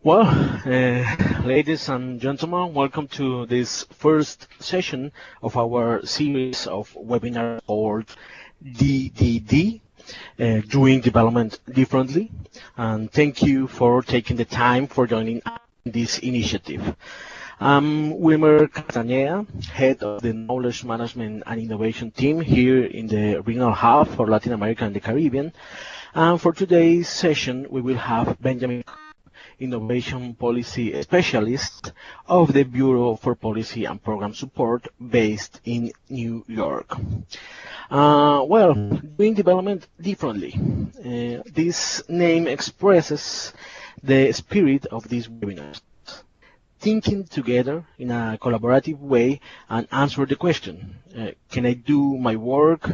Well, ladies and gentlemen, welcome to this first session of our series of webinars called DDD, Doing Development Differently. And thank you for taking the time for joining this initiative. I'm Wilmer Castaneda, head of the Knowledge Management and Innovation team here in the Regional Hub for Latin America and the Caribbean. And for today's session, we will have Benjamin, Innovation Policy Specialist of the Bureau for Policy and Program Support based in New York. Doing development differently. This name expresses the spirit of these webinars. Thinking together in a collaborative way and answer the question, can I do my work,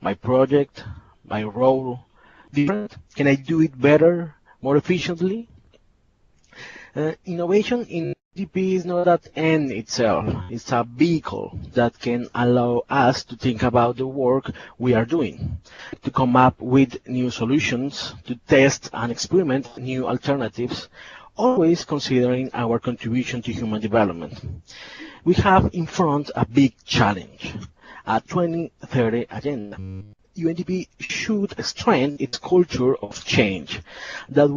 my project, my role different? Can I do it better, more efficiently? Innovation in DP is not that end itself. It's a vehicle that can allow us to think about the work we are doing, to come up with new solutions, to test and experiment new alternatives, always considering our contribution to human development. We have in front a big challenge, a 2030 agenda. UNDP should strengthen its culture of change that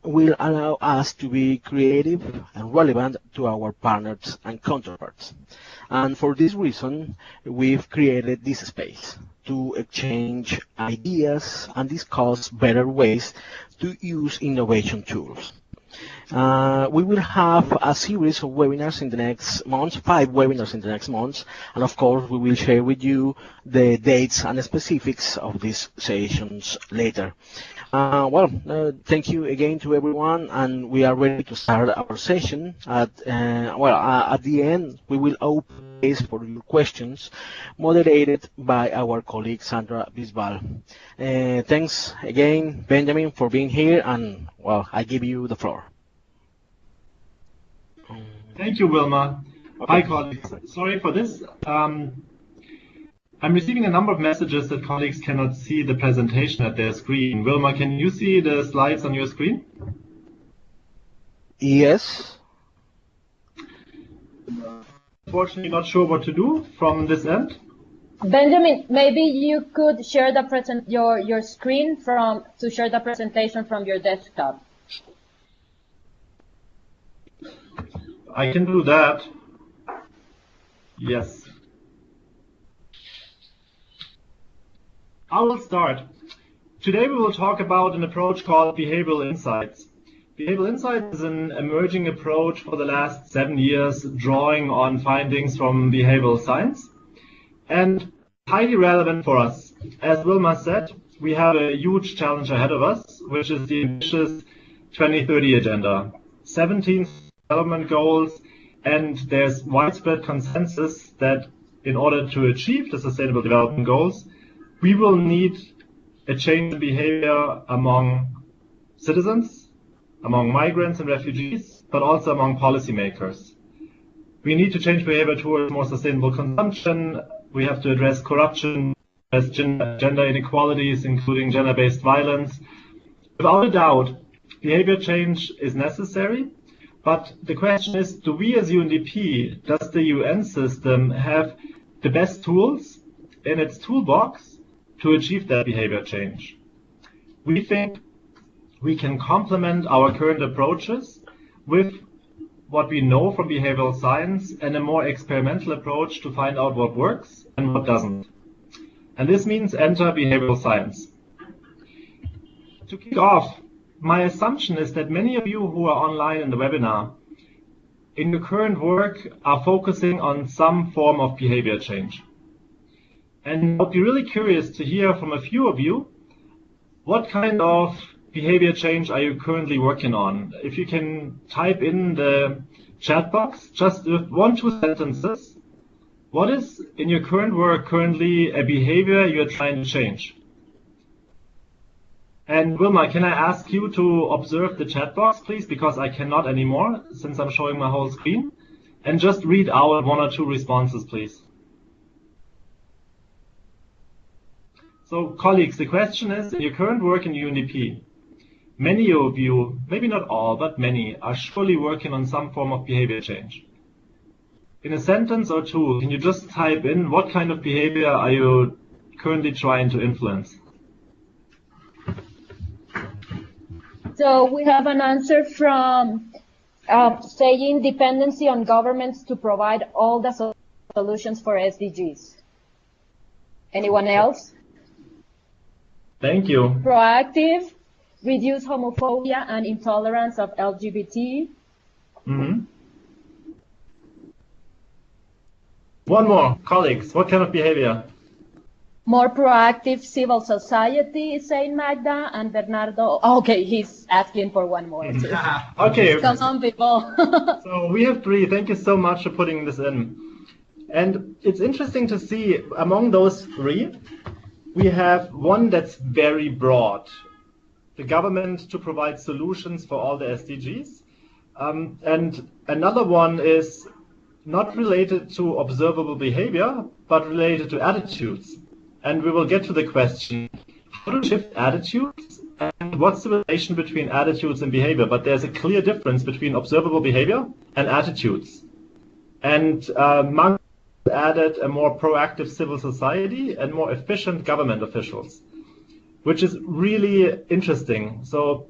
will allow us to be creative and relevant to our partners and counterparts. And for this reason, we've created this space to exchange ideas and discuss better ways to use innovation tools. We will have a series of webinars in the next months, 5 webinars in the next months, and of course we will share with you the dates and the specifics of these sessions later. Thank you again to everyone, and we are ready to start our session. At the end, we will open space for your questions, moderated by our colleague Sandra Bisbal. Thanks again, Benjamin, for being here, and I give you the floor. Thank you, Wilma. Hi, colleagues. Sorry for this. I'm receiving a number of messages that colleagues cannot see the presentation at their screen. Wilma, can you see the slides on your screen? Yes. Unfortunately, not sure what to do from this end. Benjamin, maybe you could share the your screen to share the presentation from your desktop. I can do that. Yes. I will start. Today we will talk about an approach called behavioral insights. Behavioral insights is an emerging approach for the last 7 years, drawing on findings from behavioral science, and highly relevant for us. As Wilma said, we have a huge challenge ahead of us, which is the ambitious 2030 agenda. 17 development goals, and there's widespread consensus that in order to achieve the sustainable development goals, we will need a change in behavior among citizens, among migrants and refugees, but also among policymakers. We need to change behavior towards more sustainable consumption. We have to address corruption, address gender inequalities, including gender-based violence. Without a doubt, behavior change is necessary, but the question is, do we as UNDP, does the UN system have the best tools in its toolbox to achieve that behavior change? We think we can complement our current approaches with what we know from behavioral science and a more experimental approach to find out what works and what doesn't. And this means enter behavioral science. To kick off, my assumption is that many of you who are online in the webinar, in your current work, are focusing on some form of behavior change. And I'd be really curious to hear from a few of you, what kind of behavior change are you currently working on? If you can type in the chat box, just with 1-2 sentences, what is in your current work currently a behavior you're trying to change? And Wilma, can I ask you to observe the chat box, please, because I cannot anymore since I'm showing my whole screen, and just read out 1 or 2 responses, please. So, colleagues, the question is, in your current work in UNDP, Many of you, maybe not all, but many, are surely working on some form of behavior change. In a sentence or two, can you just type in what kind of behavior are you currently trying to influence? So we have an answer from saying dependency on governments to provide all the solutions for SDGs. Anyone else? Thank you. Proactive, reduce homophobia and intolerance of LGBT. Mm-hmm. One more, colleagues, what kind of behavior? More proactive civil society, is saying Magda, and Bernardo. Okay, he's asking for one more too. Okay. Come on, people. So we have 3. Thank you so much for putting this in. And it's interesting to see among those 3, we have one that's very broad. The government to provide solutions for all the SDGs. And another one is not related to observable behavior, but related to attitudes. And we will get to the question, how to shift attitudes and what's the relation between attitudes and behavior? But there's a clear difference between observable behavior and attitudes. And Mark added a more proactive civil society and more efficient government officials, which is really interesting. So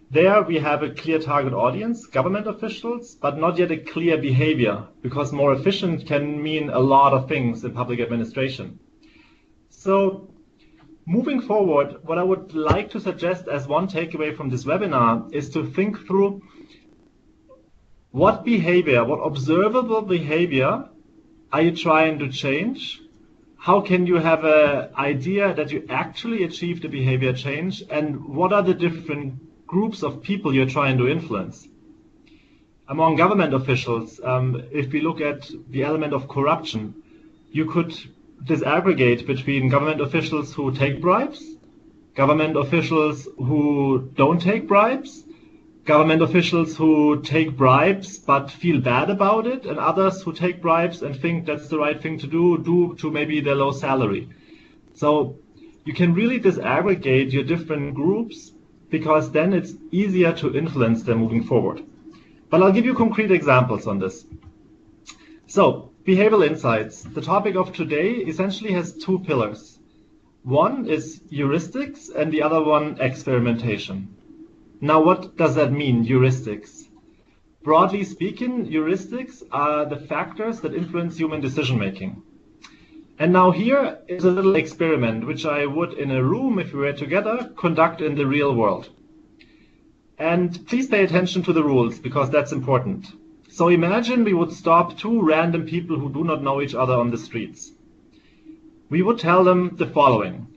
there we have a clear target audience, government officials, but not yet a clear behavior, because more efficient can mean a lot of things in public administration. So moving forward, what I would like to suggest as one takeaway from this webinar is to think through what behavior, what observable behavior are you trying to change? How can you have an idea that you actually achieved a behavior change? And what are the different groups of people you're trying to influence? Among government officials, if we look at the element of corruption, you could disaggregate between government officials who take bribes, government officials who don't take bribes, government officials who take bribes but feel bad about it, and others who take bribes and think that's the right thing to do due to maybe their low salary. So you can really disaggregate your different groups, because then it's easier to influence them moving forward. But I'll give you concrete examples on this. So, behavioral insights. The topic of today essentially has 2 pillars. One is heuristics and the other one experimentation. Now, what does that mean, heuristics? Broadly speaking, heuristics are the factors that influence human decision making. And now here is a little experiment which I would, in a room, if we were together, conduct in the real world. And please pay attention to the rules, because that's important. So imagine we would stop 2 random people who do not know each other on the streets. We would tell them the following.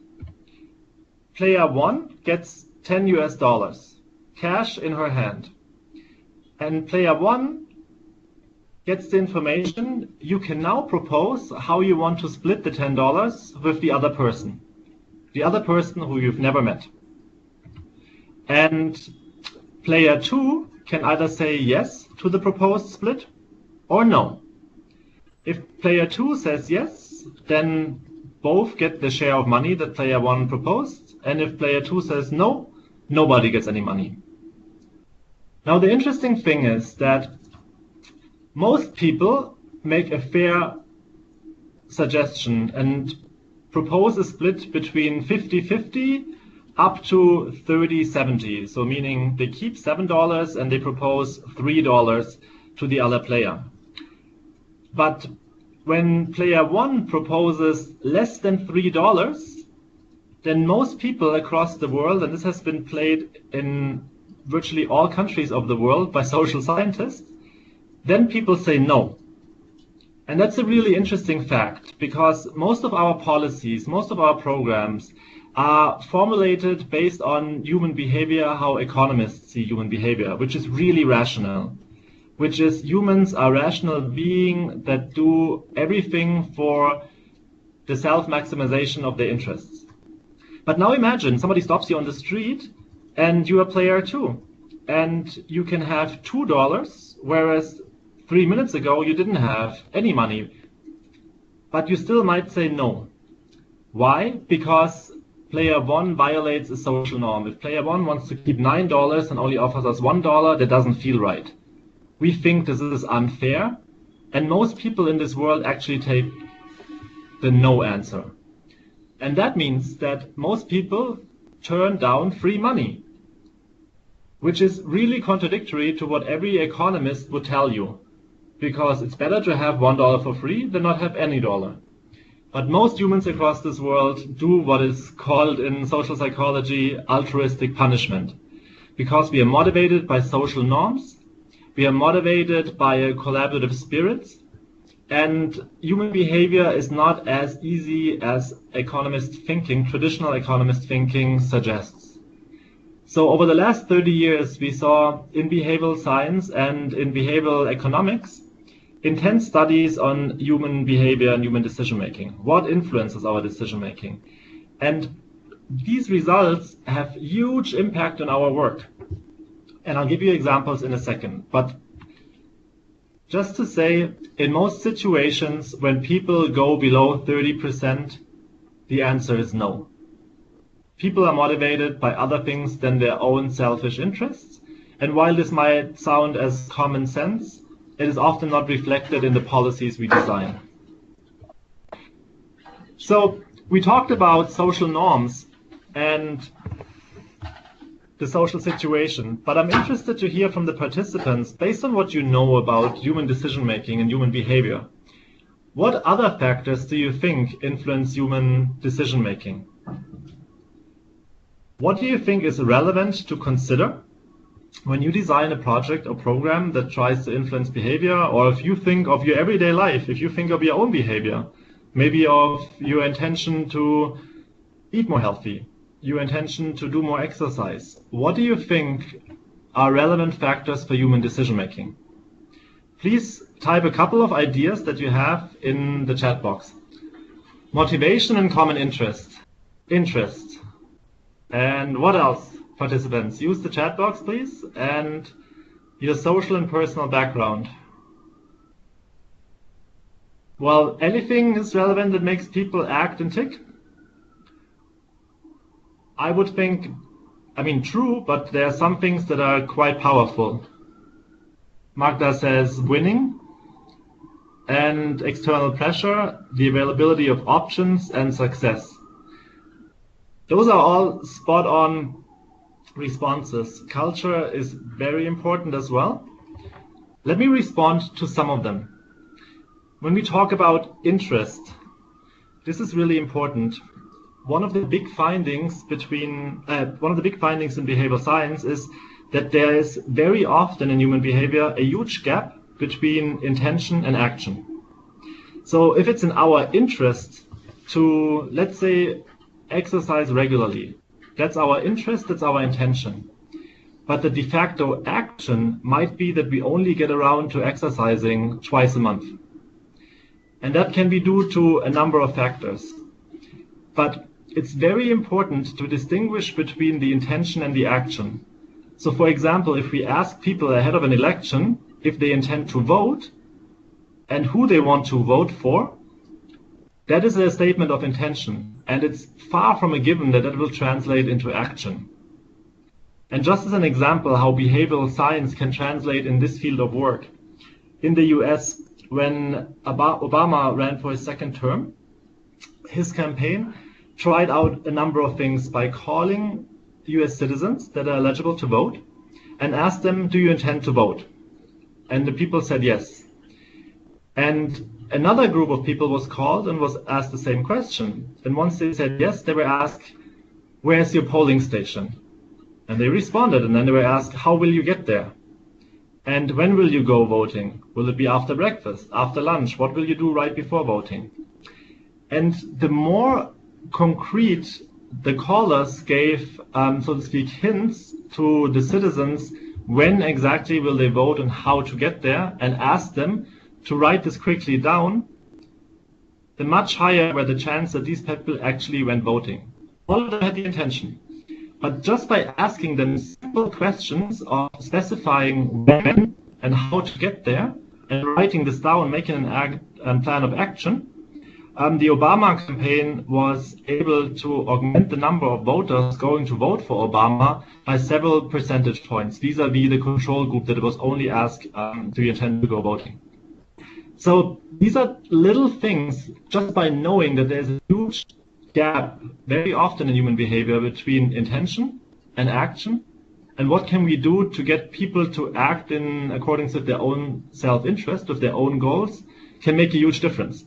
Player 1 gets $10 cash in her hand. And player 1 gets the information, you can now propose how you want to split the $10 with the other person who you've never met. And player 2 can either say yes to the proposed split or no. If player 2 says yes, then both get the share of money that player 1 proposed, and if player 2 says no, nobody gets any money. Now the interesting thing is that most people make a fair suggestion and propose a split between 50-50 up to 30-70, so meaning they keep $7 and they propose $3 to the other player. But when player 1 proposes less than $3, then most people across the world, and this has been played in virtually all countries of the world by social scientists, then people say no. And that's a really interesting fact, because most of our policies, most of our programs are formulated based on human behavior, how economists see human behavior, which is really rational, which is humans are rational beings that do everything for the self-maximization of their interests. But now imagine somebody stops you on the street and you are player 2, and you can have $2, whereas 3 minutes ago you didn't have any money. But you still might say no. Why? Because player 1 violates a social norm. If player 1 wants to keep $9 and only offers us $1, that doesn't feel right. We think this is unfair, and most people in this world actually take the no answer. And that means that most people turn down free money, which is really contradictory to what every economist would tell you, because it's better to have $1 for free than not have any dollar. But most humans across this world do what is called in social psychology altruistic punishment, because we are motivated by social norms, we are motivated by a collaborative spirit, and human behavior is not as easy as traditional economist thinking suggests. So over the last 30 years, we saw in behavioral science and in behavioral economics intense studies on human behavior and human decision-making. What influences our decision-making? And these results have huge impact on our work. And I'll give you examples in a second. But just to say, in most situations, when people go below 30%, the answer is no. People are motivated by other things than their own selfish interests. And while this might sound as common sense, it is often not reflected in the policies we design. So we talked about social norms and the social situation, but I'm interested to hear from the participants, based on what you know about human decision-making and human behavior, what other factors do you think influence human decision-making? What do you think is relevant to consider when you design a project or program that tries to influence behavior, or if you think of your everyday life, if you think of your own behavior, maybe of your intention to eat more healthy, your intention to do more exercise, what do you think are relevant factors for human decision-making? Please type a couple of ideas that you have in the chat box. Motivation and common interest. Interest. And what else? Participants, use the chat box, please, and your social and personal background. Well, anything is relevant that makes people act and tick? I would think, true, but there are some things that are quite powerful. Magda says winning and external pressure, the availability of options, and success. Those are all spot-on responses. Culture is very important as well. Let me respond to some of them. When we talk about interest, this is really important. One of the big findings in behavioral science is that there is very often in human behavior a huge gap between intention and action. So if it's in our interest to, let's say, exercise regularly, that's our interest, that's our intention. But the de facto action might be that we only get around to exercising twice a month. And that can be due to a number of factors. But it's very important to distinguish between the intention and the action. So for example, if we ask people ahead of an election if they intend to vote and who they want to vote for, that is a statement of intention. And it's far from a given that that will translate into action. And just as an example how behavioral science can translate in this field of work, in the US, when Obama ran for his second term, his campaign tried out a number of things by calling US citizens that are eligible to vote and asked them, do you intend to vote? And the people said yes. And another group of people was called and was asked the same question. And once they said yes, they were asked, where's your polling station? And they responded, and then they were asked, how will you get there? And when will you go voting? Will it be after breakfast, after lunch? What will you do right before voting? And the more concrete the callers gave, so to speak, hints to the citizens when exactly will they vote and how to get there, and asked them to write this quickly down, the much higher were the chance that these people actually went voting. All of them had the intention. But just by asking them simple questions of specifying when and how to get there, and writing this down, making a plan of action, the Obama campaign was able to augment the number of voters going to vote for Obama by several percentage points vis-a-vis the control group that was only asked, do you intend to go voting? So these are little things, just by knowing that there's a huge gap very often in human behavior between intention and action, and what can we do to get people to act in accordance with their own self-interest, with their own goals, can make a huge difference.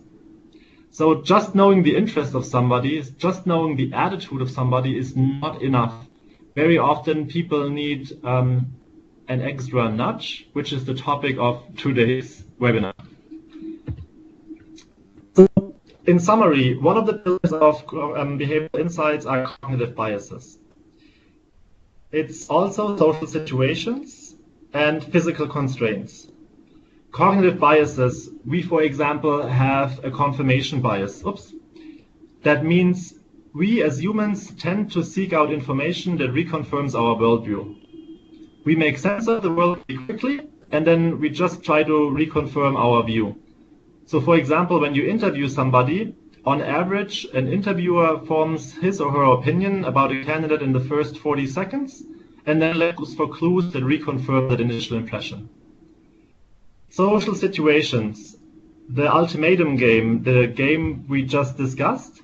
So just knowing the interest of somebody, just knowing the attitude of somebody is not enough. Very often people need an extra nudge, which is the topic of today's webinar. So in summary, one of the pillars of behavioral insights are cognitive biases. It's also social situations and physical constraints. Cognitive biases, we, for example, have a confirmation bias. That means we as humans tend to seek out information that reconfirms our worldview. We make sense of the world pretty quickly, and then we just try to reconfirm our view. So, for example, when you interview somebody, on average, an interviewer forms his or her opinion about a candidate in the first 40 seconds, and then looks for clues that reconfirm that initial impression. Social situations, the ultimatum game, the game we just discussed,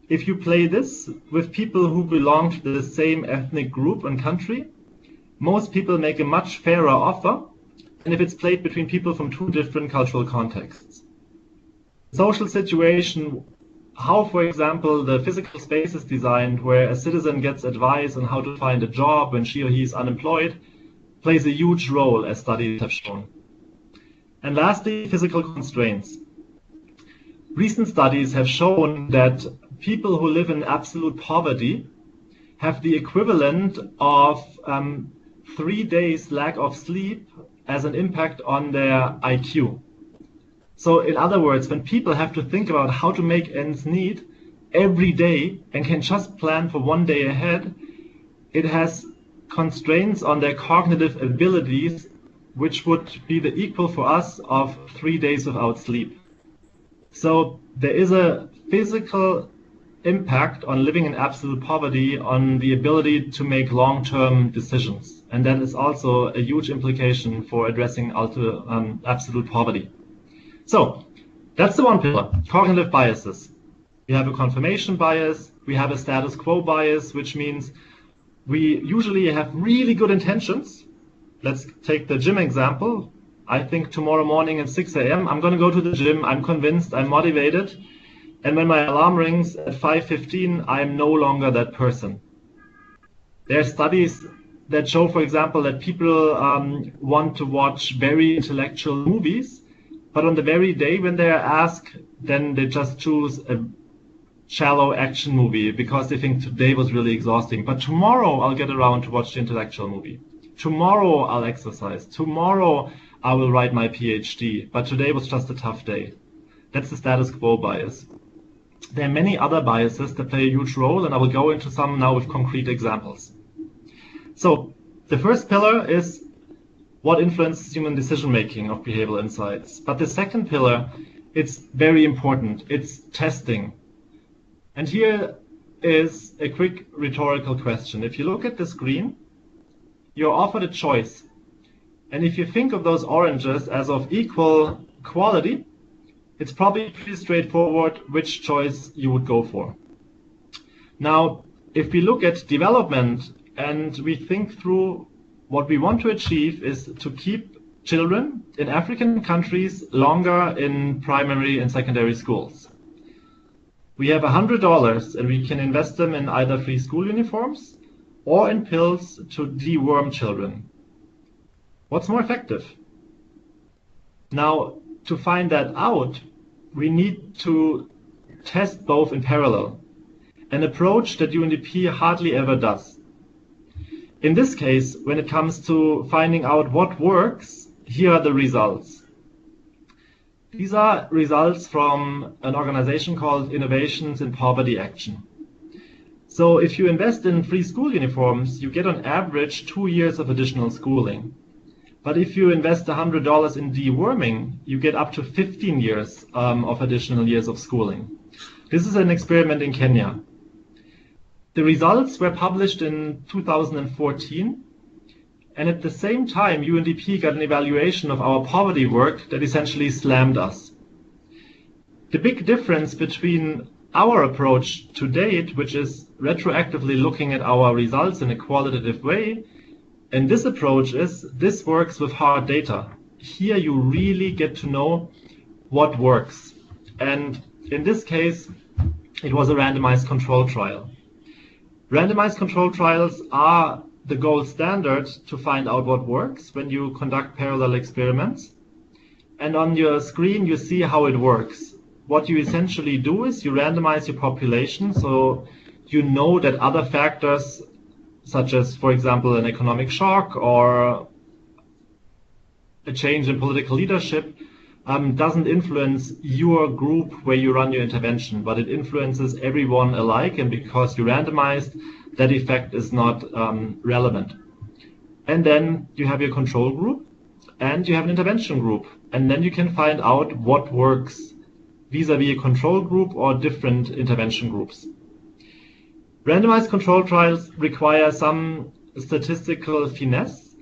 if you play this with people who belong to the same ethnic group and country, most people make a much fairer offer than if it's played between people from two different cultural contexts. Social situation, how, for example, the physical space is designed where a citizen gets advice on how to find a job when she or he is unemployed, plays a huge role, as studies have shown. And lastly, physical constraints. Recent studies have shown that people who live in absolute poverty have the equivalent of 3 days lack of sleep as an impact on their IQ. So in other words, when people have to think about how to make ends meet every day and can just plan for 1 day ahead, it has constraints on their cognitive abilities which would be the equal for us of 3 days without sleep. So there is a physical impact on living in absolute poverty on the ability to make long-term decisions. And that is also a huge implication for addressing absolute poverty. So that's the one pillar, cognitive biases. We have a confirmation bias, we have a status quo bias, which means we usually have really good intentions. Let's take the gym example. I think tomorrow morning at 6 a.m. I'm going to go to the gym. I'm convinced, I'm motivated. And when my alarm rings at 5:15, I'm no longer that person. There are studies that show, for example, that people want to watch very intellectual movies, but on the very day when they are asked, then they just choose a shallow action movie because they think today was really exhausting. But tomorrow I'll get around to watch the intellectual movie. Tomorrow I'll exercise. Tomorrow I will write my PhD. But today was just a tough day. That's the status quo bias. There are many other biases that play a huge role, and I will go into some now with concrete examples. So the first pillar is what influences human decision-making of behavioral insights. But the second pillar, it's very important. It's testing. And here is a quick rhetorical question. If you look at the screen, you're offered a choice. And if you think of those oranges as of equal quality, it's probably pretty straightforward which choice you would go for. Now, if we look at development and we think through what we want to achieve is to keep children in African countries longer in primary and secondary schools. We have $100 and we can invest them in either free school uniforms or in pills to deworm children. What's more effective? Now, to find that out, we need to test both in parallel, an approach that UNDP hardly ever does. In this case, when it comes to finding out what works, here are the results. These are results from an organization called Innovations in Poverty Action. So if you invest in free school uniforms, you get on average 2 years of additional schooling. But if you invest $100 in deworming, you get up to 15 years of additional years of schooling. This is an experiment in Kenya. The results were published in 2014, and at the same time UNDP got an evaluation of our poverty work that essentially slammed us. The big difference between our approach to date, which is retroactively looking at our results in a qualitative way, and this approach is this works with hard data. Here you really get to know what works. And in this case, it was a randomized control trial. Randomized control trials are the gold standard to find out what works when you conduct parallel experiments. And on your screen, you see how it works. What you essentially do is you randomize your population, so you know that other factors, such as, for example, an economic shock or a change in political leadership, doesn't influence your group where you run your intervention, but it influences everyone alike, and because you randomized, that effect is not relevant. And then you have your control group, and you have an intervention group, and then you can find out what works vis-a-vis a control group or different intervention groups. Randomized control trials require some statistical finesse,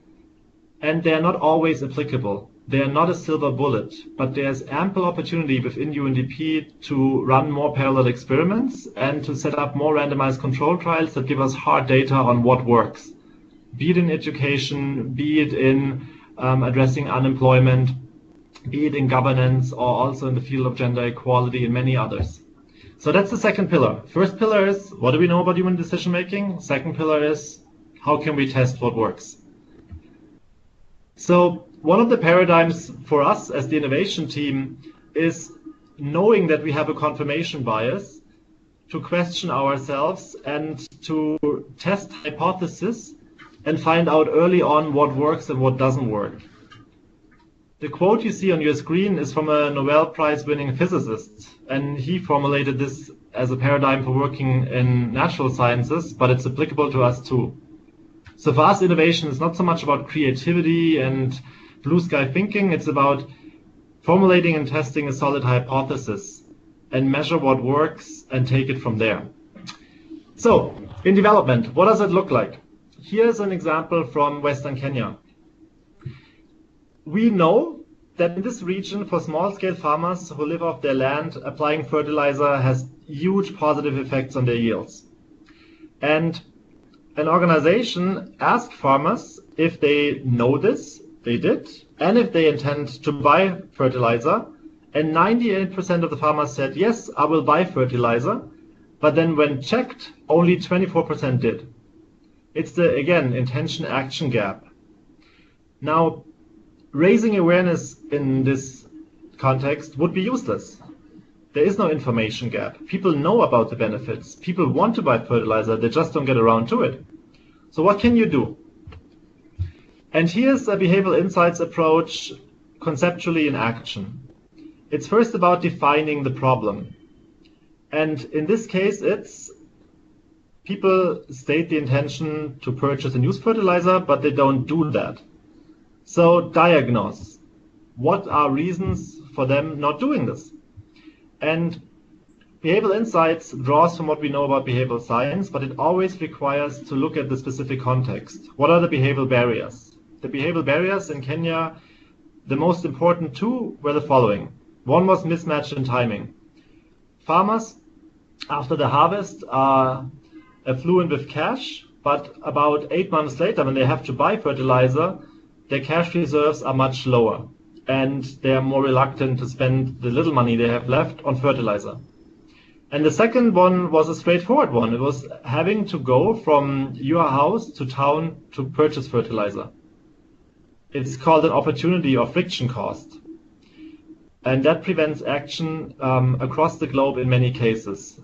and they're not always applicable. They are not a silver bullet, but there's ample opportunity within UNDP to run more parallel experiments and to set up more randomized control trials that give us hard data on what works, be it in education, be it in addressing unemployment, be it in governance, or also in the field of gender equality and many others. So that's the second pillar. First pillar is, what do we know about human decision making? Second pillar is, how can we test what works? So one of the paradigms for us as the innovation team is knowing that we have a confirmation bias, to question ourselves and to test hypotheses and find out early on what works and what doesn't work. The quote you see on your screen is from a Nobel Prize winning physicist, and he formulated this as a paradigm for working in natural sciences, but it's applicable to us too. So for us, innovation is not so much about creativity and blue sky thinking, it's about formulating and testing a solid hypothesis and measure what works and take it from there. So in development, what does it look like? Here's an example from Western Kenya. We know that in this region, for small-scale farmers who live off their land, applying fertilizer has huge positive effects on their yields. And an organization asked farmers if they know this, they did, and if they intend to buy fertilizer, and 98% of the farmers said, yes, I will buy fertilizer, but then when checked, only 24% did. It's the, again, intention-action gap. Now, raising awareness in this context would be useless. There is no information gap. People know about the benefits. People want to buy fertilizer, they just don't get around to it. So what can you do? And here's a behavioral insights approach conceptually in action. It's first about defining the problem. And in this case, it's people state the intention to purchase a used fertilizer, but they don't do that. So diagnose. What are reasons for them not doing this? And behavioral insights draws from what we know about behavioral science, but it always requires to look at the specific context. What are the behavioral barriers? The behavioral barriers in Kenya, the most important two were the following. One was mismatch in timing. Farmers, after the harvest, are affluent with cash, but about 8 months later, when they have to buy fertilizer, their cash reserves are much lower, and they are more reluctant to spend the little money they have left on fertilizer. And the second one was a straightforward one. It was having to go from your house to town to purchase fertilizer. It's called an opportunity or friction cost. And that prevents action across the globe in many cases.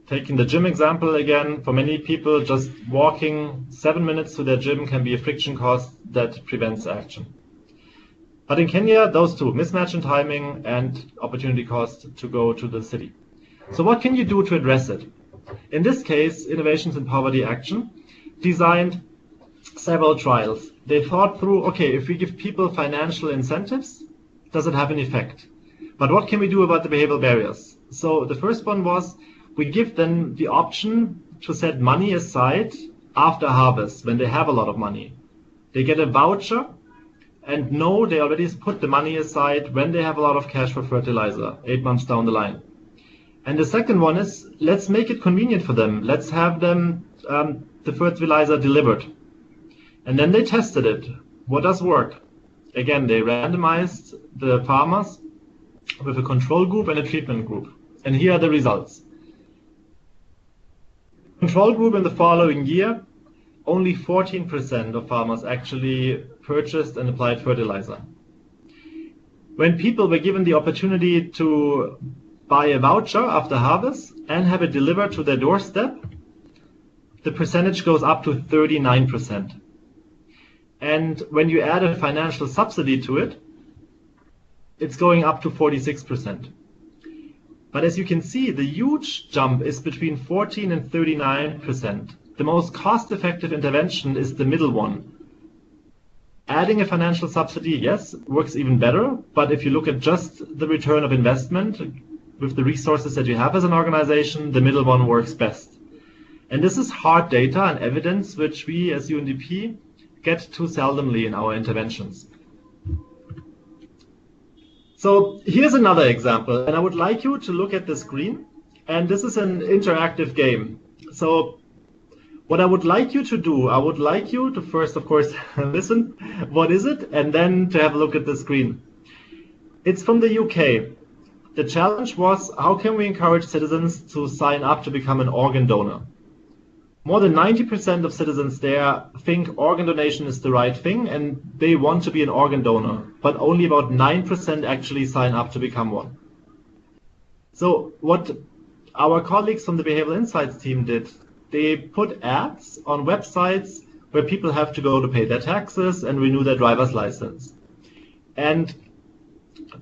Taking the gym example again, for many people, just walking 7 minutes to their gym can be a friction cost that prevents action. But in Kenya, those two, mismatch in timing and opportunity cost to go to the city. So what can you do to address it? In this case, Innovations in Poverty Action designed several trials. They thought through, okay, if we give people financial incentives, does it have an effect? But what can we do about the behavioral barriers? So the first one was we give them the option to set money aside after harvest when they have a lot of money. They get a voucher and know they already put the money aside when they have a lot of cash for fertilizer 8 months down the line. And the second one is, let's make it convenient for them. Let's have them the fertilizer delivered. And then they tested it. What does work? Again, they randomized the farmers with a control group and a treatment group. And here are the results. Control group in the following year, only 14% of farmers actually purchased and applied fertilizer. When people were given the opportunity to buy a voucher after harvest and have it delivered to their doorstep, the percentage goes up to 39%. And when you add a financial subsidy to it, it's going up to 46%. But as you can see, the huge jump is between 14 and 39%. The most cost-effective intervention is the middle one. Adding a financial subsidy, yes, works even better, but if you look at just the return of investment with the resources that you have as an organization, the middle one works best. And this is hard data and evidence which we as UNDP get too seldomly in our interventions. So here's another example, and I would like you to look at the screen, and this is an interactive game. So what I would like you to do, I would like you to first, of course, listen, what is it, and then to have a look at the screen. It's from the UK. The challenge was, how can we encourage citizens to sign up to become an organ donor? More than 90% of citizens there think organ donation is the right thing and they want to be an organ donor, but only about 9% actually sign up to become one. So what our colleagues from the Behavioral Insights team did, they put ads on websites where people have to go to pay their taxes and renew their driver's license. And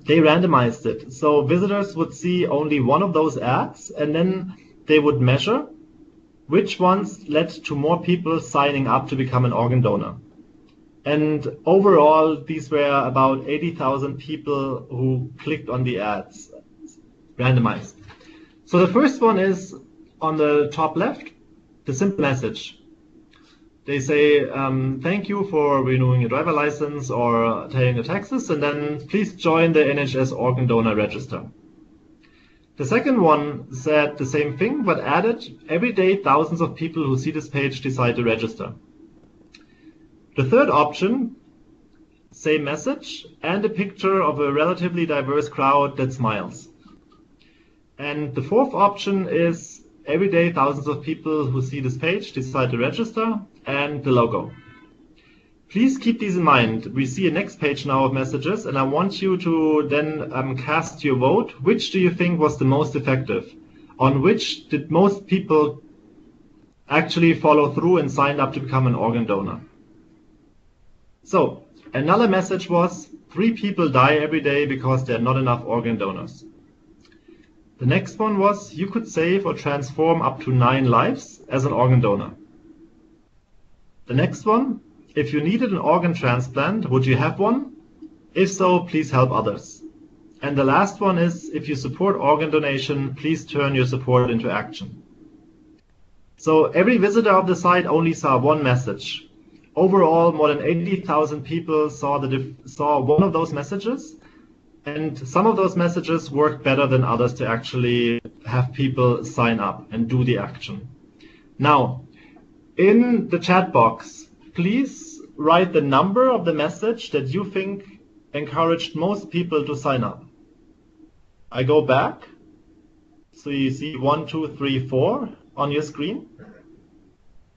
they randomized it. So visitors would see only one of those ads, and then they would measure which ones led to more people signing up to become an organ donor. And overall, these were about 80,000 people who clicked on the ads, randomized. So the first one is on the top left, the simple message. They say, thank you for renewing your driver license or paying your taxes, and then please join the NHS organ donor register. The second one said the same thing, but added, every day thousands of people who see this page decide to register. The third option, same message, and a picture of a relatively diverse crowd that smiles. And the fourth option is, every day thousands of people who see this page decide to register, and the logo. Please keep these in mind. We see a next page now of messages, and I want you to then cast your vote. Which do you think was the most effective? On which did most people actually follow through and signed up to become an organ donor? So another message was, 3 people die every day because there are not enough organ donors. The next one was, you could save or transform up to 9 lives as an organ donor. The next one, if you needed an organ transplant, would you have one? If so, please help others. And the last one is, if you support organ donation, please turn your support into action. So every visitor of the site only saw one message. Overall, more than 80,000 people saw one of those messages, and some of those messages worked better than others to actually have people sign up and do the action. Now, in the chat box, please write the number of the message that you think encouraged most people to sign up. I go back, so you see 1, 2, 3, 4 on your screen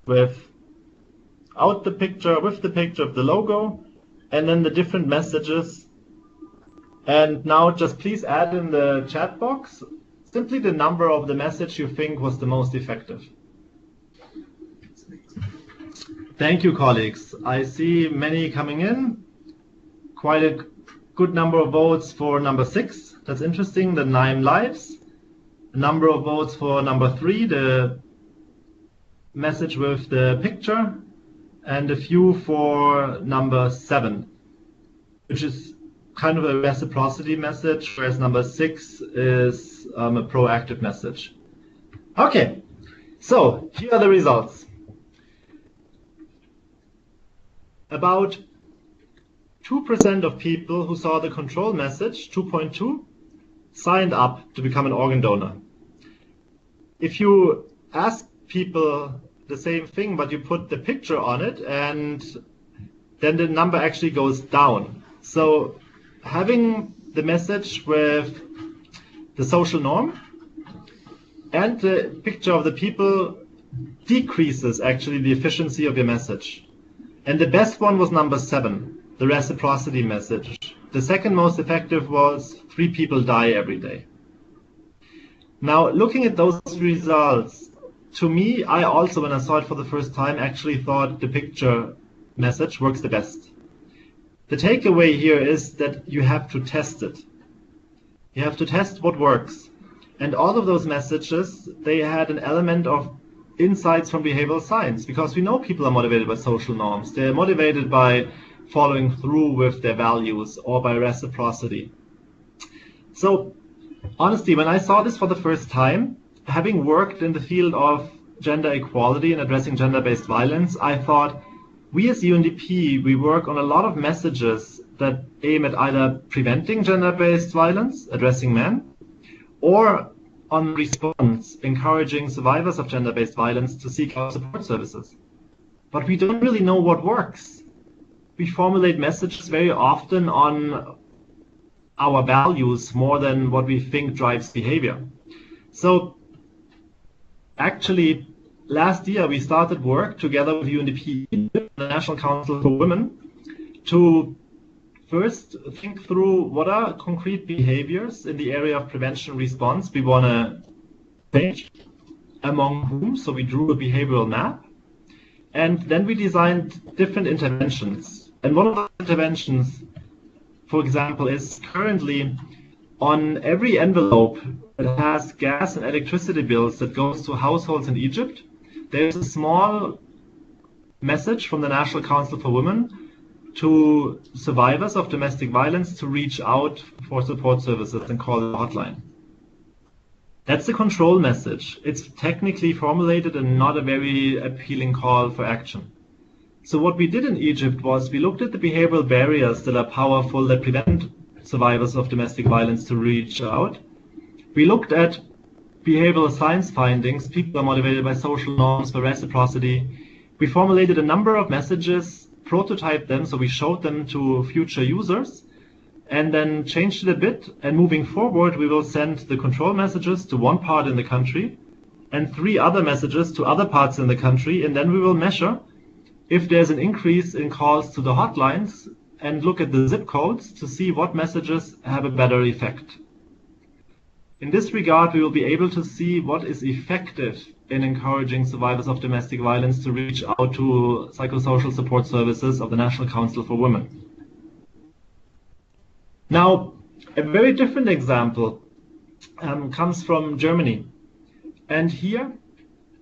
without the picture, with the picture of the logo, and then the different messages. And now just please add in the chat box simply the number of the message you think was the most effective. Thank you, colleagues. I see many coming in. Quite a good number of votes for number 6. That's interesting, the 9 lives. A number of votes for number 3, the message with the picture. And a few for number 7, which is kind of a reciprocity message, whereas number 6 is a proactive message. Okay, so here are the results. About 2% of people who saw the control message, 2.2, signed up to become an organ donor. If you ask people the same thing, but you put the picture on it, and then the number actually goes down. So having the message with the social norm and the picture of the people decreases actually the efficiency of your message. And the best one was number 7, the reciprocity message. The second most effective was 3 people die every day. Now, looking at those results, to me, I also, when I saw it for the first time, actually thought the picture message works the best. The takeaway here is that you have to test it. You have to test what works. And all of those messages, they had an element of insights from behavioral science, because we know people are motivated by social norms. They're motivated by following through with their values or by reciprocity. So, honestly, when I saw this for the first time, having worked in the field of gender equality and addressing gender-based violence, I thought, we as UNDP, we work on a lot of messages that aim at either preventing gender-based violence, addressing men, or on response, encouraging survivors of gender-based violence to seek out support services. But we don't really know what works. We formulate messages very often on our values more than what we think drives behavior. So actually, last year we started work together with UNDP, the National Council for Women, to first think through what are concrete behaviors in the area of prevention response we want to change, among whom, so we drew a behavioral map, and then we designed different interventions. And one of the interventions, for example, is currently on every envelope that has gas and electricity bills that goes to households in Egypt, there's a small message from the National Council for Women to survivors of domestic violence to reach out for support services and call the hotline. That's the control message. It's technically formulated and not a very appealing call for action. So what we did in Egypt was we looked at the behavioral barriers that are powerful that prevent survivors of domestic violence to reach out. We looked at behavioral science findings. People are motivated by social norms, by reciprocity. We formulated a number of messages, prototyped them, so we showed them to future users, and then changed it a bit. And moving forward, we will send the control messages to one part in the country and 3 other messages to other parts in the country. And then we will measure if there's an increase in calls to the hotlines and look at the zip codes to see what messages have a better effect. In this regard, we will be able to see what is effective in encouraging survivors of domestic violence to reach out to psychosocial support services of the National Council for Women. Now, a very different example comes from Germany. And here,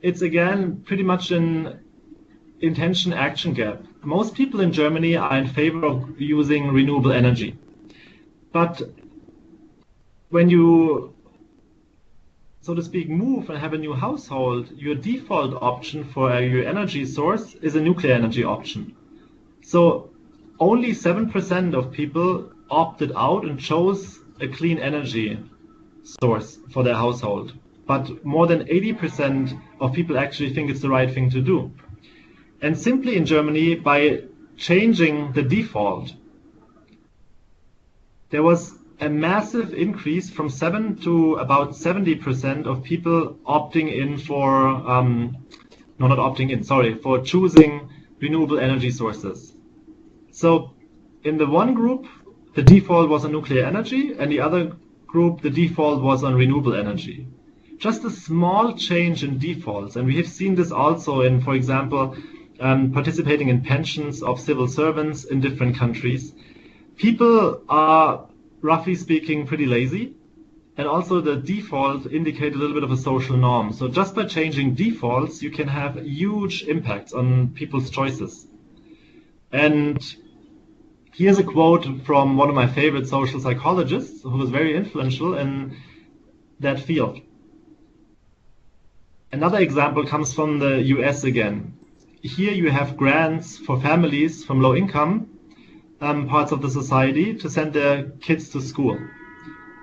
it's again pretty much an intention-action gap. Most people in Germany are in favor of using renewable energy. But when you, so to speak, move and have a new household, your default option for your energy source is a nuclear energy option. So only 7% of people opted out and chose a clean energy source for their household. But more than 80% of people actually think it's the right thing to do. And simply in Germany, by changing the default, there was a massive increase from 7 to about 70% of people opting in for, no, not opting in, sorry, for choosing renewable energy sources. So in the one group, the default was on nuclear energy, and the other group, the default was on renewable energy. Just a small change in defaults, and we have seen this also in, for example, participating in pensions of civil servants in different countries. People are, roughly speaking, pretty lazy, and also the default indicate a little bit of a social norm. So just by changing defaults, you can have huge impacts on people's choices. And Here's a quote from one of my favorite social psychologists who was very influential in that field. Another example comes from the US again. Here you have grants for families from low income parts of the society to send their kids to school.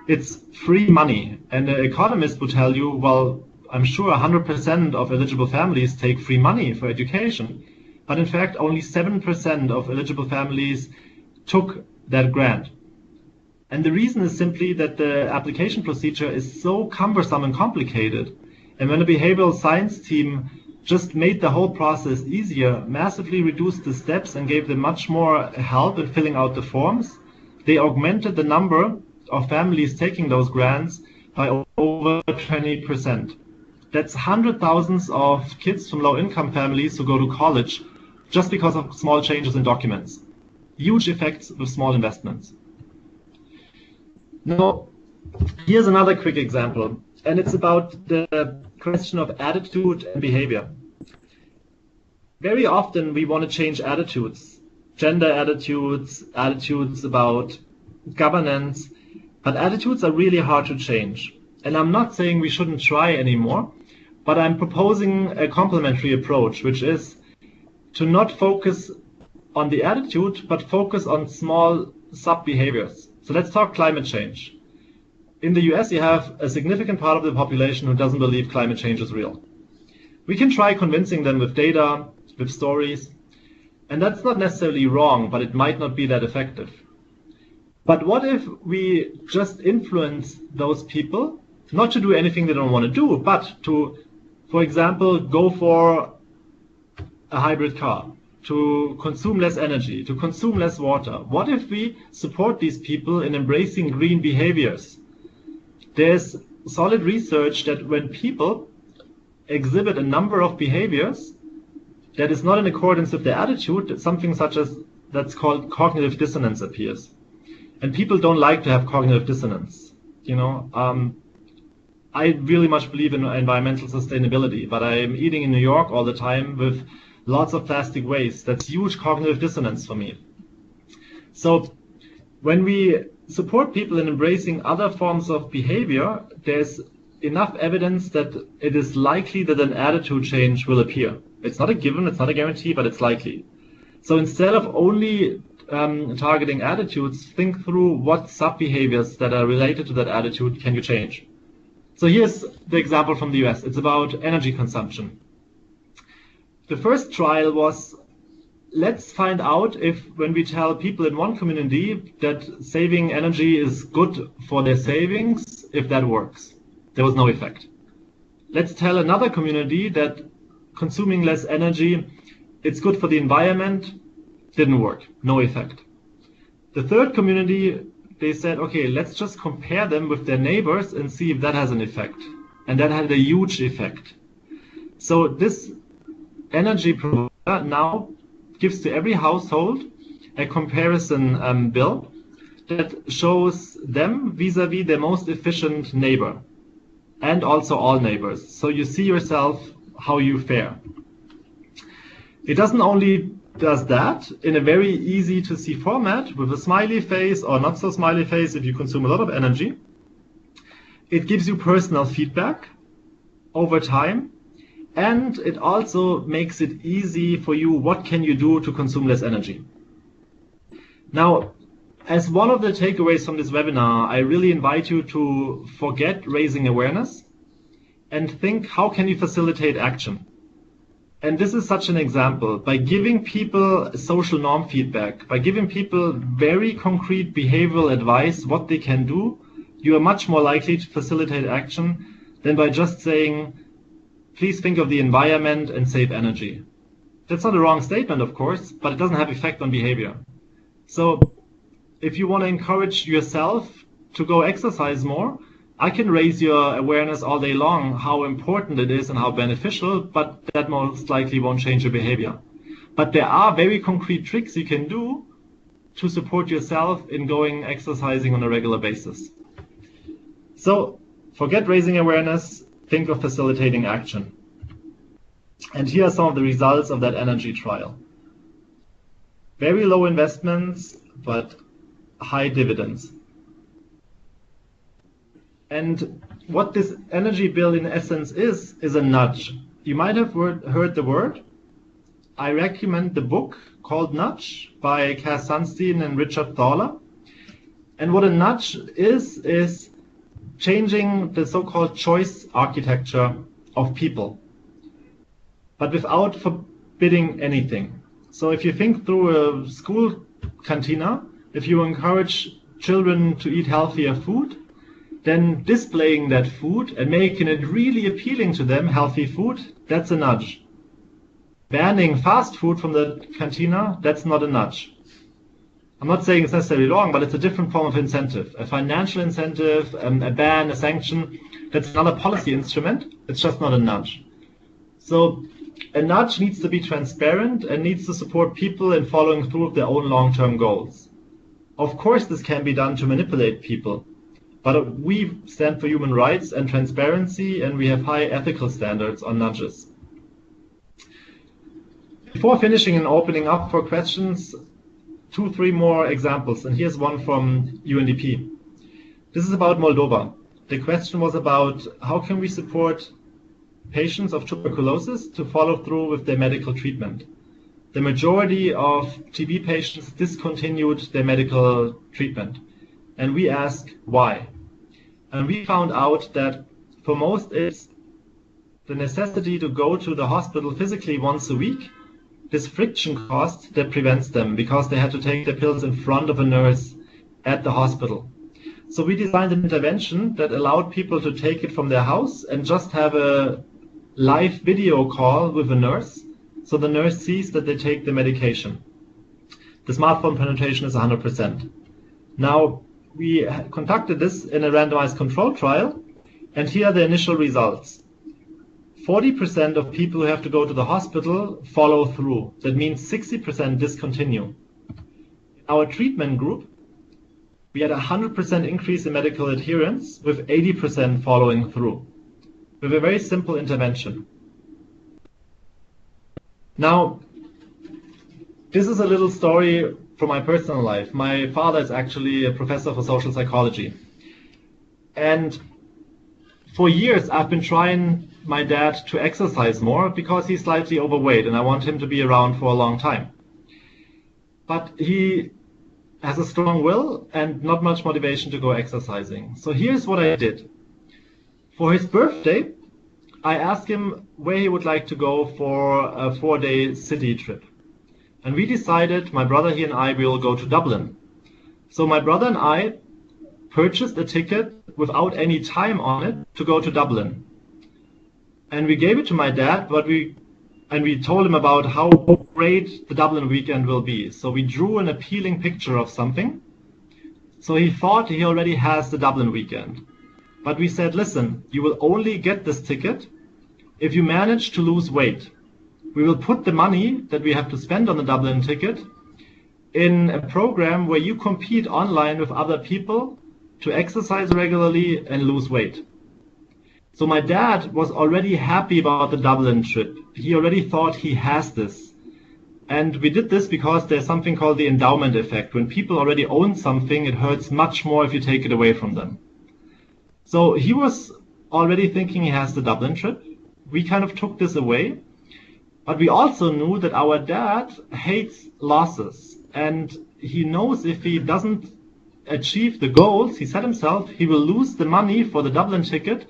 It's free money, and the economist would tell you, well, I'm sure 100% of eligible families take free money for education, but in fact only 7% of eligible families took that grant. And the reason is simply that the application procedure is so cumbersome and complicated, and when a behavioral science team just made the whole process easier, massively reduced the steps and gave them much more help in filling out the forms, they augmented the number of families taking those grants by over 20%. That's hundreds of thousands of kids from low-income families who go to college just because of small changes in documents. Huge effects with small investments. Now, here's another quick example, and it's about the question of attitude and behavior. Very often we want to change attitudes, gender attitudes, attitudes about governance, but attitudes are really hard to change. And I'm not saying we shouldn't try anymore, but I'm proposing a complementary approach, which is to not focus on the attitude, but focus on small sub-behaviors. So let's talk climate change. In the US, you have a significant part of the population who doesn't believe climate change is real. We can try convincing them with data, with stories, and that's not necessarily wrong, but it might not be that effective. But what if we just influence those people, not to do anything they don't want to do, but to, for example, go for a hybrid car, to consume less energy, to consume less water? What if we support these people in embracing green behaviors? There's solid research that when people exhibit a number of behaviors that is not in accordance with their attitude, that something such as that's called cognitive dissonance appears. And people don't like to have cognitive dissonance. You know, I really much believe in environmental sustainability, but I'm eating in New York all the time with lots of plastic waste. That's huge cognitive dissonance for me. So when we support people in embracing other forms of behavior, there's enough evidence that it is likely that an attitude change will appear. It's not a given, it's not a guarantee, but it's likely. So instead of only targeting attitudes, think through what sub-behaviors that are related to that attitude can you change. So here's the example from the US. It's about energy consumption. The first trial was, let's find out if when we tell people in one community that saving energy is good for their savings, if that works. There was no effect. Let's tell another community that consuming less energy, it's good for the environment. Didn't work. No effect. The third community, they said, okay, let's just compare them with their neighbors and see if that has an effect. And that had a huge effect. So this energy provider now gives to every household a comparison bill that shows them vis-a-vis their most efficient neighbor and also all neighbors. So you see yourself how you fare. It doesn't only does that in a very easy to see format with a smiley face or not so smiley face if you consume a lot of energy. It gives you personal feedback over time, and it also makes it easy for you, what can you do to consume less energy. Now, as one of the takeaways from this webinar, I really invite you to forget raising awareness and think, how can you facilitate action? And this is such an example. By giving people social norm feedback, by giving people very concrete behavioral advice, what they can do, you are much more likely to facilitate action than by just saying, please think of the environment and save energy. That's not a wrong statement, of course, but it doesn't have effect on behavior. So if you want to encourage yourself to go exercise more, I can raise your awareness all day long how important it is and how beneficial, but that most likely won't change your behavior. But there are very concrete tricks you can do to support yourself in going exercising on a regular basis. So forget raising awareness, think of facilitating action. And here are some of the results of that energy trial. Very low investments, but high dividends. And what this energy bill in essence is a nudge. You might have heard the word. I recommend the book called Nudge by Cass Sunstein and Richard Thaler. And what a nudge is changing the so-called choice architecture of people, but without forbidding anything. So if you think through a school cantina, if you encourage children to eat healthier food, then displaying that food and making it really appealing to them, healthy food, that's a nudge. Banning fast food from the cantina, that's not a nudge. I'm not saying it's necessarily wrong, but it's a different form of incentive. A financial incentive, a ban, a sanction, that's another policy instrument. It's just not a nudge. So a nudge needs to be transparent and needs to support people in following through with their own long-term goals. Of course, this can be done to manipulate people, but we stand for human rights and transparency, and we have high ethical standards on nudges. Before finishing and opening up for questions, 2-3 more examples, and here's one from UNDP. This is about Moldova. The question was about how can we support patients of tuberculosis to follow through with their medical treatment. The majority of TB patients discontinued their medical treatment, and we ask why. And we found out that for most it's the necessity to go to the hospital physically once a week, this friction cost that prevents them because they had to take their pills in front of a nurse at the hospital. So we designed an intervention that allowed people to take it from their house and just have a live video call with a nurse, so the nurse sees that they take the medication. The smartphone penetration is 100%. Now, we conducted this in a randomized control trial, and here are the initial results. 40% of people who have to go to the hospital follow through. That means 60% discontinue. In our treatment group, we had a 100% increase in medical adherence with 80% following through, with a very simple intervention. Now, this is a little story from my personal life. My father is actually a professor for social psychology. And for years, I've been trying my dad to exercise more because he's slightly overweight and I want him to be around for a long time. But he has a strong will and not much motivation to go exercising. So here's what I did. For his birthday, I asked him where he would like to go for a 4-day city trip. And we decided, my brother, he and I, we will go to Dublin. So my brother and I purchased a ticket without any time on it to go to Dublin. And we gave it to my dad, but we told him about how great the Dublin weekend will be. So we drew an appealing picture of something. So he thought he already has the Dublin weekend. But we said, listen, you will only get this ticket if you manage to lose weight. We will put the money that we have to spend on the Dublin ticket in a program where you compete online with other people to exercise regularly and lose weight. So my dad was already happy about the Dublin trip. He already thought he has this. And we did this because there's something called the Endowment Effect. When people already own something, it hurts much more if you take it away from them. So he was already thinking he has the Dublin trip. We kind of took this away. But we also knew that our dad hates losses. And he knows if he doesn't achieve the goals he set himself, he will lose the money for the Dublin ticket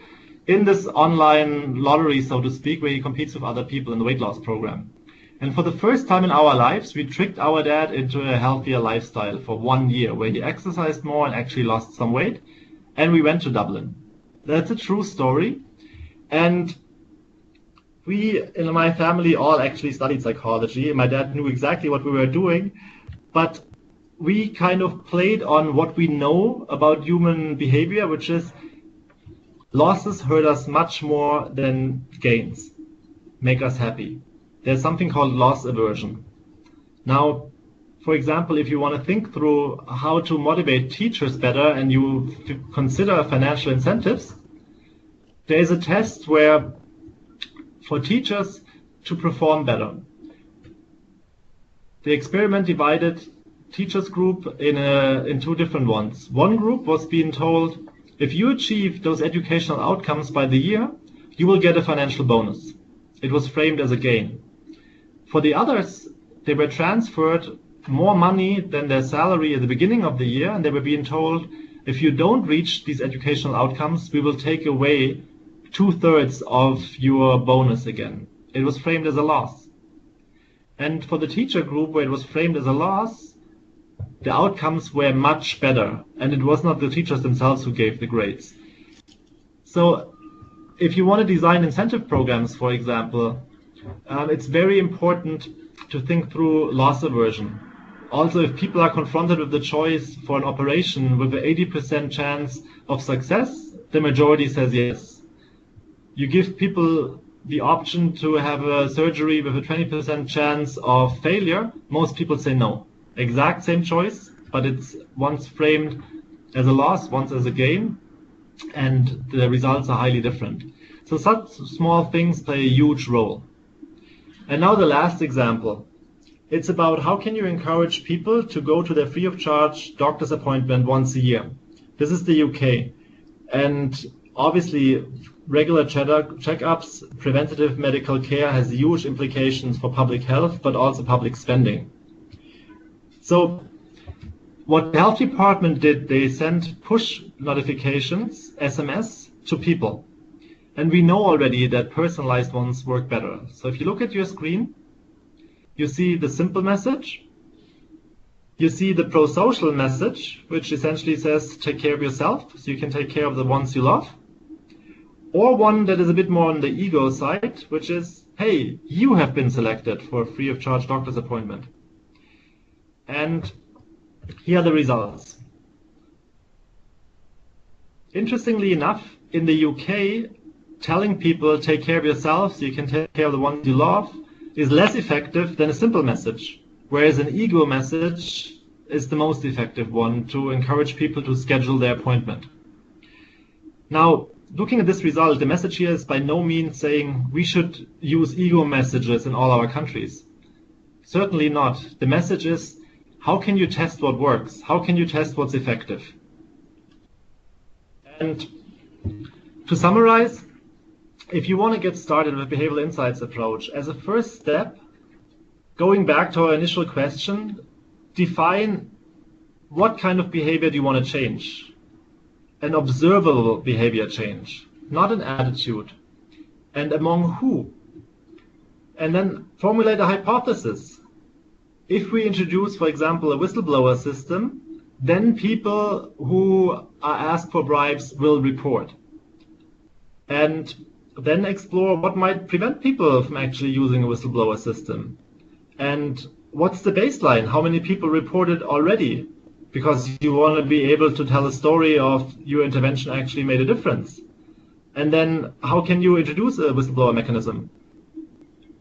in this online lottery, so to speak, where he competes with other people in the weight loss program. And for the first time in our lives, we tricked our dad into a healthier lifestyle for 1 year, where he exercised more and actually lost some weight. And we went to Dublin. That's a true story. And we, in my family, all actually studied psychology. My dad knew exactly what we were doing, but we kind of played on what we know about human behavior, which is losses hurt us much more than gains make us happy. There's something called loss aversion. Now, for example, if you want to think through how to motivate teachers better and you consider financial incentives, there is a test where for teachers to perform better, the experiment divided teachers group in two different ones. One group was being told, if you achieve those educational outcomes by the year, you will get a financial bonus. It was framed as a gain. For the others, they were transferred more money than their salary at the beginning of the year, and they were being told, if you don't reach these educational outcomes, we will take away 2/3 of your bonus again. It was framed as a loss. And for the teacher group, where it was framed as a loss, the outcomes were much better, and it was not the teachers themselves who gave the grades. So if you want to design incentive programs, for example, it's very important to think through loss aversion. Also, if people are confronted with the choice for an operation with an 80% chance of success, the majority says yes. You give people the option to have a surgery with a 20% chance of failure, most people say no. Exact same choice, but it's once framed as a loss, once as a gain, and the results are highly different. So such small things play a huge role. And now the last example. It's about how can you encourage people to go to their free of charge doctor's appointment once a year. This is the UK. And obviously, regular checkups, preventative medical care has huge implications for public health, but also public spending. So what the health department did, they sent push notifications, SMS, to people. And we know already that personalized ones work better. So if you look at your screen, you see the simple message. You see the pro-social message, which essentially says take care of yourself, so you can take care of the ones you love. Or one that is a bit more on the ego side, which is, hey, you have been selected for a free of charge doctor's appointment. And here are the results. Interestingly enough, in the UK, telling people take care of yourself so you can take care of the ones you love is less effective than a simple message, whereas an ego message is the most effective one to encourage people to schedule their appointment. Now, looking at this result, the message here is by no means saying we should use ego messages in all our countries. Certainly not. The message is, how can you test what works? How can you test what's effective? And to summarize, if you want to get started with behavioral insights approach, as a first step, going back to our initial question, define what kind of behavior do you want to change? An observable behavior change, not an attitude. And among who? And then formulate a hypothesis. If we introduce, for example, a whistleblower system, then people who are asked for bribes will report. And then explore what might prevent people from actually using a whistleblower system. And what's the baseline? How many people reported already? Because you want to be able to tell a story of your intervention actually made a difference. And then how can you introduce a whistleblower mechanism?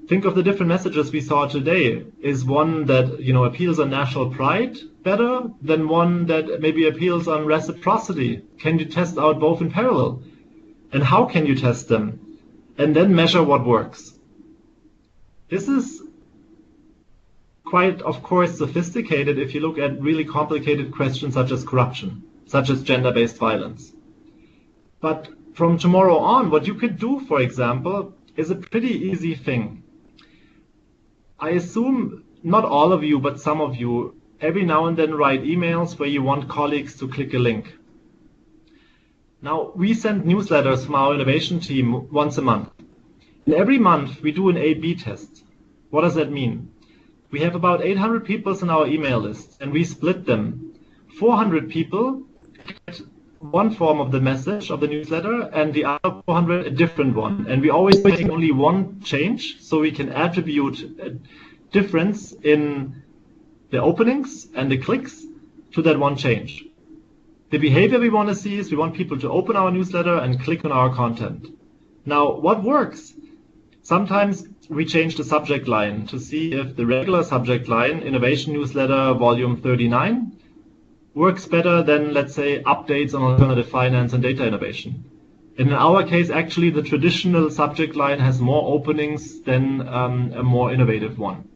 Think of the different messages we saw today. Is one that appeals on national pride better than one that maybe appeals on reciprocity? Can you test out both in parallel? And how can you test them? And then measure what works. This is quite, of course, sophisticated if you look at really complicated questions such as corruption, such as gender-based violence. But from tomorrow on, what you could do, for example, is a pretty easy thing. I assume not all of you, but some of you, every now and then write emails where you want colleagues to click a link. Now, we send newsletters from our innovation team once a month. And every month, we do an A/B test. What does that mean? We have about 800 people in our email list, and we split them. 400 people get one form of the message of the newsletter, and the other 400 a different one. And we always make only one change, so we can attribute a difference in the openings and the clicks to that one change. The behavior we want to see is we want people to open our newsletter and click on our content. Now, what works? Sometimes we change the subject line to see if the regular subject line, Innovation Newsletter Volume 39, works better than, let's say, updates on alternative finance and data innovation. In our case, actually, the traditional subject line has more openings than a more innovative one.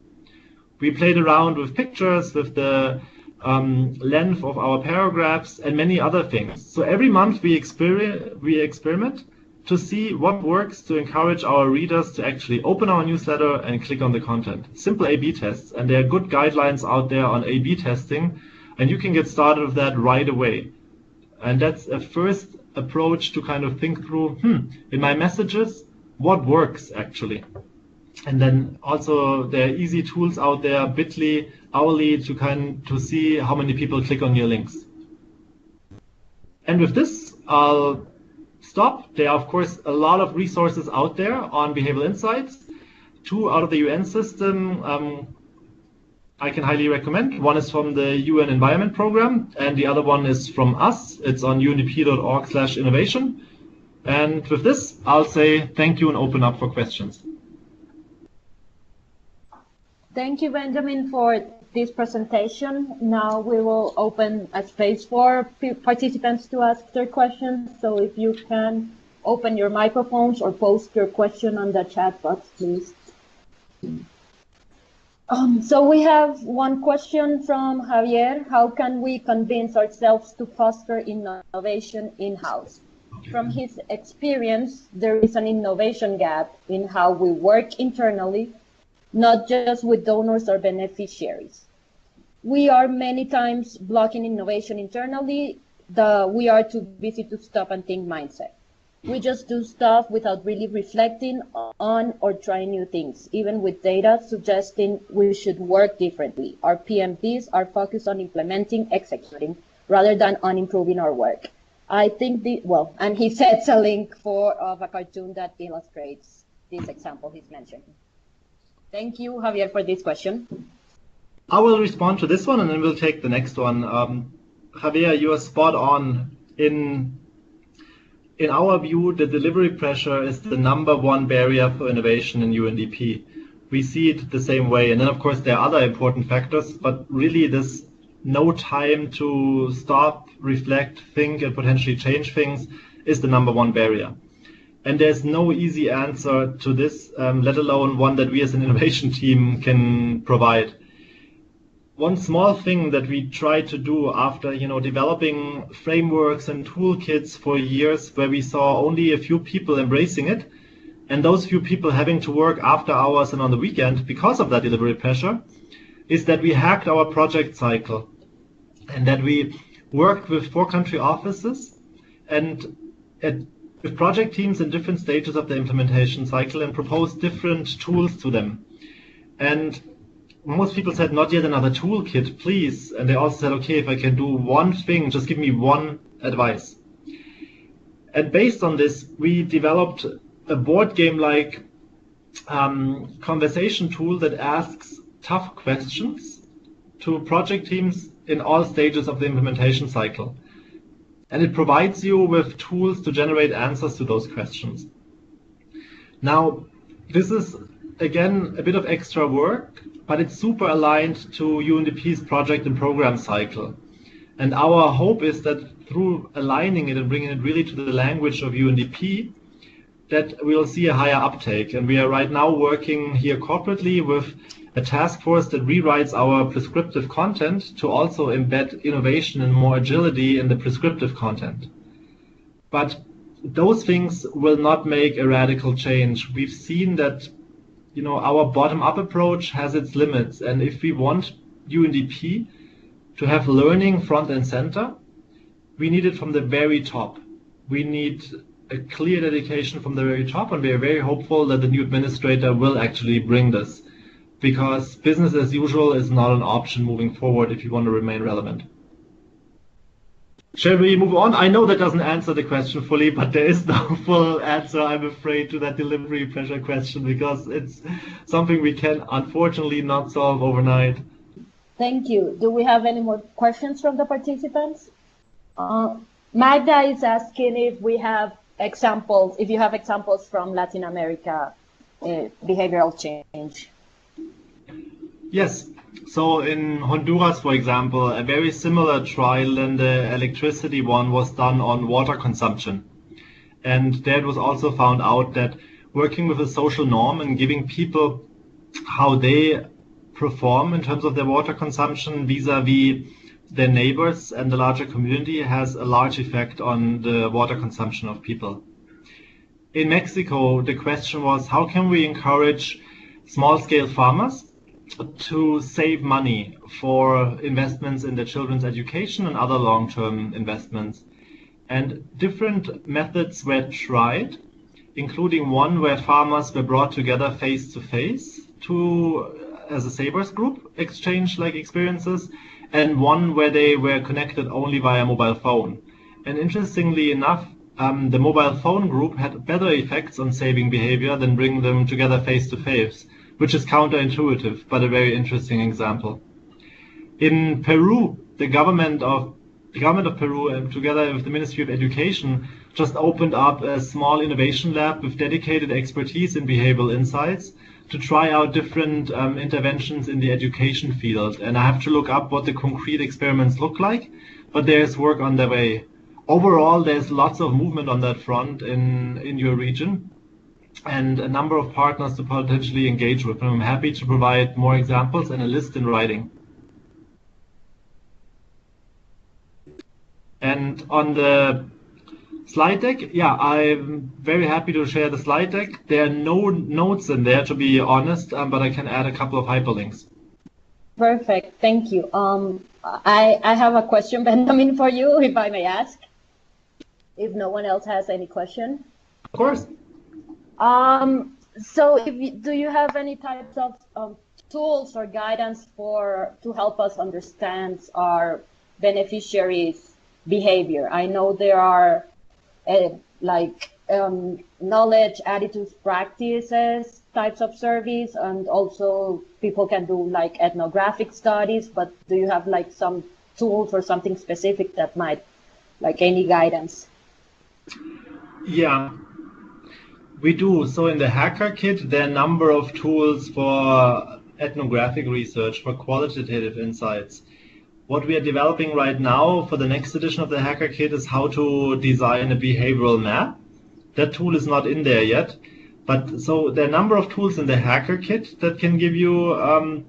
We played around with pictures, with the length of our paragraphs, and many other things. So every month we experiment to see what works to encourage our readers to actually open our newsletter and click on the content. Simple A/B tests, and there are good guidelines out there on A/B testing, and you can get started with that right away. And that's a first approach to kind of think through, in my messages, what works actually. And then also there are easy tools out there, Bitly, Hourly, to see how many people click on your links. And with this, I'll stop. There are, of course, a lot of resources out there on behavioral insights. 2 out of the UN system I can highly recommend. One is from the UN Environment Program, and the other one is from us. It's on undp.org/innovation. And with this, I'll say thank you and open up for questions. Thank you, Benjamin, for this presentation. Now we will open a space for participants to ask their questions. So if you can open your microphones or post your question on the chat box, please. So we have one question from Javier. How can we convince ourselves to foster innovation in-house? From his experience, there is an innovation gap in how we work internally, not just with donors or beneficiaries. We are many times blocking innovation internally. We are too busy to stop and think mindset. We just do stuff without really reflecting on or trying new things, even with data suggesting we should work differently. Our PMPs are focused on implementing, executing, rather than on improving our work. I think and he sets a link of a cartoon that illustrates this example he's mentioning. Thank you, Javier, for this question. I will respond to this one, and then we'll take the next one. Javier, you are spot on. In our view, the delivery pressure is the #1 barrier for innovation in UNDP. We see it the same way. And then, of course, there are other important factors, but really this no time to stop, reflect, think, and potentially change things is the #1 barrier. And there's no easy answer to this, let alone one that we as an innovation team can provide. One small thing that we try to do after, developing frameworks and toolkits for years, where we saw only a few people embracing it, and those few people having to work after hours and on the weekend because of that delivery pressure, is that we hacked our project cycle, and that we worked with 4 country offices and with project teams in different stages of the implementation cycle, and proposed different tools to them. And most people said, not yet another toolkit, please. And they also said, okay, if I can do one thing, just give me one advice. And based on this, we developed a board game-like conversation tool that asks tough questions to project teams in all stages of the implementation cycle. And it provides you with tools to generate answers to those questions. Now, this is, again, a bit of extra work, but it's super aligned to UNDP's project and program cycle. And our hope is that through aligning it and bringing it really to the language of UNDP, that we'll see a higher uptake. And we are right now working here corporately with a task force that rewrites our prescriptive content to also embed innovation and more agility in the prescriptive content. But those things will not make a radical change. We've seen that our bottom-up approach has its limits, and if we want UNDP to have learning front and center, we need it from the very top. We need a clear dedication from the very top, and we are very hopeful that the new administrator will actually bring this, because business as usual is not an option moving forward if you want to remain relevant. Shall we move on? I know that doesn't answer the question fully, but there is no full answer, I'm afraid, to that delivery pressure question, because it's something we can unfortunately not solve overnight. Thank you. Do we have any more questions from the participants? Magda is asking if we have examples, if you have examples from Latin America, behavioral change. Yes. So in Honduras, for example, a very similar trial than the electricity one was done on water consumption. And there it was also found out that working with a social norm and giving people how they perform in terms of their water consumption vis-a-vis their neighbors and the larger community has a large effect on the water consumption of people. In Mexico, the question was, how can we encourage small-scale farmers to save money for investments in their children's education and other long-term investments? And different methods were tried, including one where farmers were brought together face-to-face to, as a savers group, exchange like experiences, and one where they were connected only via mobile phone. And interestingly enough, the mobile phone group had better effects on saving behavior than bringing them together face-to-face, which is counterintuitive, but a very interesting example. In Peru, the government of Peru, together with the Ministry of Education, just opened up a small innovation lab with dedicated expertise in behavioral insights to try out different interventions in the education field. And I have to look up what the concrete experiments look like, but there's work on the way. Overall, there's lots of movement on that front in your region and a number of partners to potentially engage with. And I'm happy to provide more examples and a list in writing. And on the slide deck, yeah, I'm very happy to share the slide deck. There are no notes in there, to be honest, but I can add a couple of hyperlinks. Perfect, thank you. I have a question, Benjamin, for you, if I may ask, if no one else has any question. Of course. So do you have any types of tools or guidance to help us understand our beneficiaries' behavior? I know there are knowledge, attitudes, practices types of surveys, and also people can do like ethnographic studies, but do you have like some tools or something specific that might, like any guidance? Yeah, we do. So in the Hacker Kit, there are a number of tools for ethnographic research, for qualitative insights. What we are developing right now for the next edition of the Hacker Kit is how to design a behavioral map. That tool is not in there yet, but so there are a number of tools in the Hacker Kit that can give you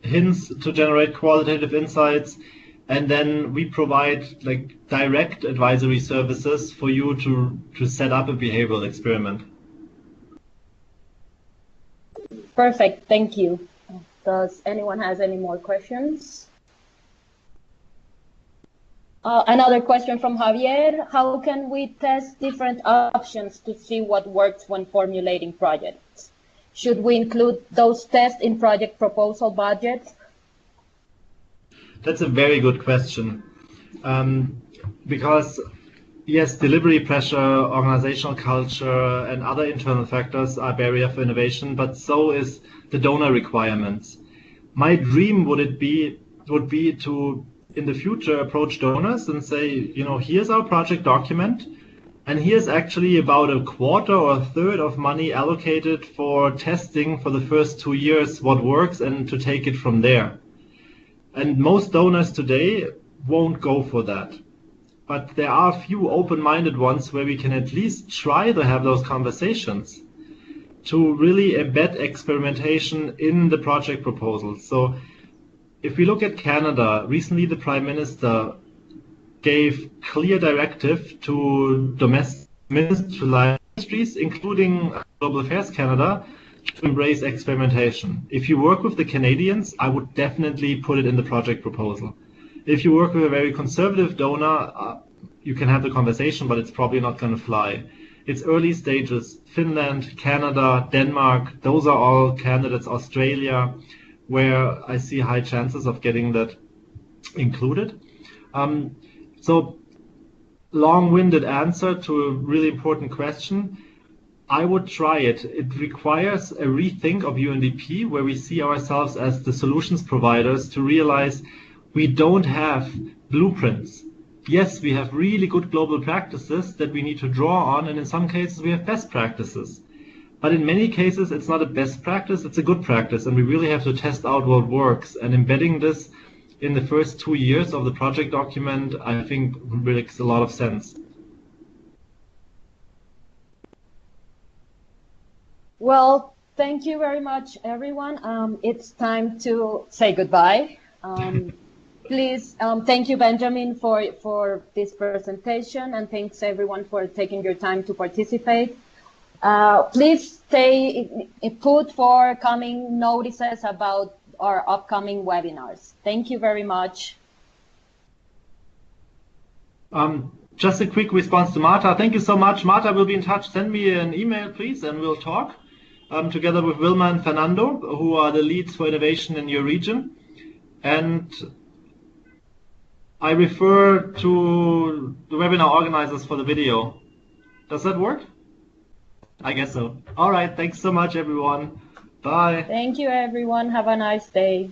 hints to generate qualitative insights, and then we provide like direct advisory services for you to set up a behavioral experiment. Perfect, thank you. Does anyone has any more questions? Another question from Javier. How can we test different options to see what works when formulating projects? Should we include those tests in project proposal budgets? That's a very good question. Because yes, delivery pressure, organizational culture, and other internal factors are barrier for innovation, but so is the donor requirements. My dream would be to in the future approach donors and say, you know, here's our project document, and here's actually about a quarter or a third of money allocated for testing for the first 2 years what works, and to take it from there. And most donors today won't go for that. But there are a few open-minded ones where we can at least try to have those conversations to really embed experimentation in the project proposal. So if we look at Canada, recently the Prime Minister gave clear directive to domestic ministries, including Global Affairs Canada, to embrace experimentation. If you work with the Canadians, I would definitely put it in the project proposal. If you work with a very conservative donor, you can have the conversation, but it's probably not going to fly. It's early stages. Finland, Canada, Denmark, those are all candidates. Australia, where I see high chances of getting that included. So long-winded answer to a really important question. I would try it. It requires a rethink of UNDP, where we see ourselves as the solutions providers to realize we don't have blueprints. Yes, we have really good global practices that we need to draw on, and in some cases we have best practices. But in many cases, it's not a best practice, it's a good practice, and we really have to test out what works. And embedding this in the first 2 years of the project document, I think makes a lot of sense. Well, thank you very much, everyone. It's time to say goodbye. Please, thank you, Benjamin, for this presentation, and thanks everyone for taking your time to participate. Please stay put for coming notices about our upcoming webinars. Thank you very much. Just a quick response to Marta. Thank you so much. Marta will be in touch. Send me an email, please, and we'll talk together with Wilma and Fernando, who are the leads for innovation in your region. And I refer to the webinar organizers for the video. Does that work? I guess so. All right. Thanks so much, everyone. Bye. Thank you, everyone. Have a nice day.